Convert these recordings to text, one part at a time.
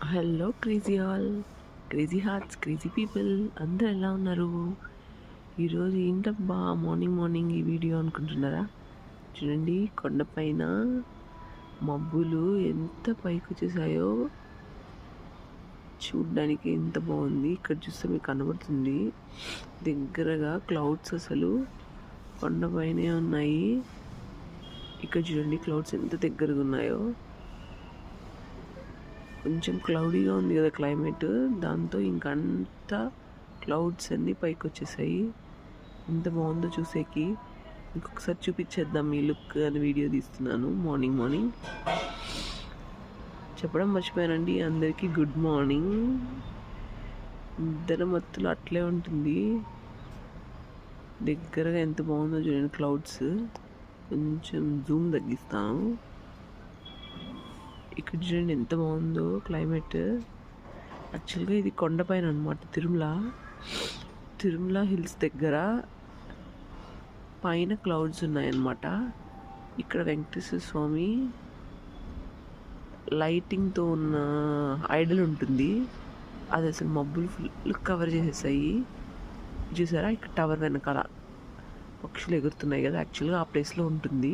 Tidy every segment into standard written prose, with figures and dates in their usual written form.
Hello crazy all, crazy hearts, crazy people అందరూ ఎలా ఉన్నారు? ఈరోజు ఏంటబ్బా మార్నింగ్ మార్నింగ్ ఈ వీడియో అనుకుంటున్నారా? చూడండి, కొండపైన మబ్బులు ఎంత పైకి వచ్చేసాయో చూడ్డానికి ఎంత బాగుంది. ఇక్కడ చూస్తే మీకు కనబడుతుంది దగ్గరగా క్లౌడ్స్, అసలు కొండపైనే ఉన్నాయి. ఇక్కడ చూడండి క్లౌడ్స్ ఎంత దగ్గరగా ఉన్నాయో. కొంచెం క్లౌడీగా ఉంది కదా క్లైమేట్, దాంతో ఇంకంతా క్లౌడ్స్ అన్నీ పైకి వచ్చేసాయి. ఎంత బాగుందో చూసేకి. ఇంకొకసారి చూపించేద్దాం ఈ లుక్ అని వీడియో తీస్తున్నాను. మార్నింగ్ మార్నింగ్ చెప్పడం మర్చిపోయానండి, అందరికీ గుడ్ మార్నింగ్. ఇద్దరు మత్తులు అట్లే ఉంటుంది. దగ్గరగా ఎంత బాగుందో చూడండి క్లౌడ్స్. కొంచెం జూమ్ తగ్గిస్తాను. ఇక్కడ చూడండి ఎంత బాగుందో క్లైమేట్. యాక్చువల్గా ఇది కొండపైన అనమాట, తిరుమల హిల్స్ దగ్గర పైన క్లౌడ్స్ ఉన్నాయన్నమాట. ఇక్కడ వెంకటేశ్వర స్వామి లైటింగ్తో ఉన్న ఐడల్ ఉంటుంది. అది అసలు మబ్బులు ఫుల్ కవర్ చేసేసాయి. చూసారా, ఇక్కడ టవర్ వెనకాల పక్షులు ఎగురుతున్నాయి కదా, యాక్చువల్గా ఆ ప్లేస్లో ఉంటుంది.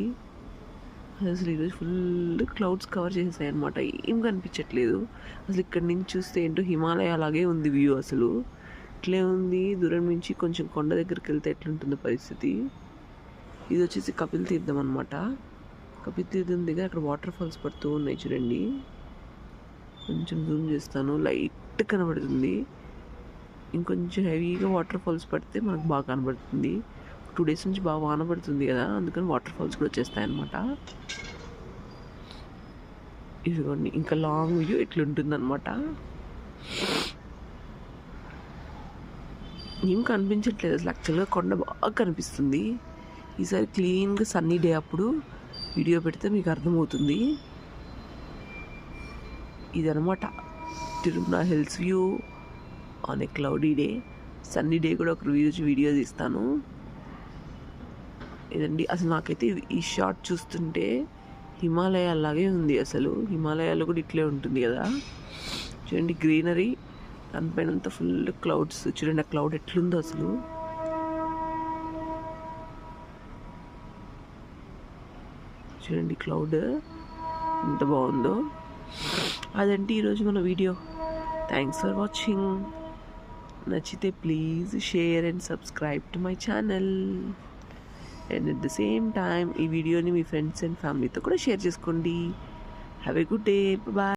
అసలు ఈరోజు ఫుల్ క్లౌడ్స్ కవర్ చేసేసాయి అనమాట, ఏం కనిపించట్లేదు. అసలు ఇక్కడ నుంచి చూస్తే ఏంటో హిమాలయ అలాగే ఉంది వ్యూ. అసలు ఇట్లే ఉంది. దూరం నుంచి కొంచెం కొండ దగ్గరికి వెళ్తే ఎట్లుంటుందో పరిస్థితి. ఇది వచ్చేసి కపిల్ తీర్థం అనమాట. కపిల్ తీర్థం దగ్గర అక్కడ వాటర్ ఫాల్స్ పడుతూ ఉన్నాయి చూడండి. కొంచెం జూమ్ చేస్తాను, లైట్ కనబడుతుంది. ఇంకొంచెం హెవీగా వాటర్ ఫాల్స్ పడితే మనకు బాగా కనబడుతుంది. 2 days నుంచి బాగా వాన పడుతుంది కదా, అందుకని వాటర్ ఫాల్స్ కూడా వచ్చేస్తాయి అన్నమాట. ఇదిగోండి ఇంకా లాంగ్ వ్యూ ఇట్లుంటుంది అనమాట. ఏం కనిపించట్లేదు అసలు, యాక్చువల్గా కొండ బాగా కనిపిస్తుంది. ఈసారి క్లీన్గా సన్నీ డే అప్పుడు వీడియో పెడితే మీకు అర్థమవుతుంది. ఇదనమాట Tirumala hills view on a cloudy day. Sunny day కూడా ఒక వీడియో తీస్తాను. ఇదండి అసలు నాకైతే ఈ షాట్ చూస్తుంటే హిమాలయ అలాగే ఉంది. అసలు హిమాలయాలో కూడా ఇట్లే ఉంటుంది కదా. చూడండి గ్రీనరీ, దానిపైన అంతా ఫుల్ క్లౌడ్స్. చూడండి ఆ క్లౌడ్ ఎట్లుందో అసలు. చూడండి క్లౌడ్ ఎంత బాగుందో. అదండి ఈరోజు మన వీడియో. Thanks for watching. నచ్చితే please share and subscribe to my channel. And at the same time ఈ వీడియోని మీ ఫ్రెండ్స్ అండ్ ఫ్యామిలీతో కూడా షేర్ చేసుకోండి. Have a good day. Bye.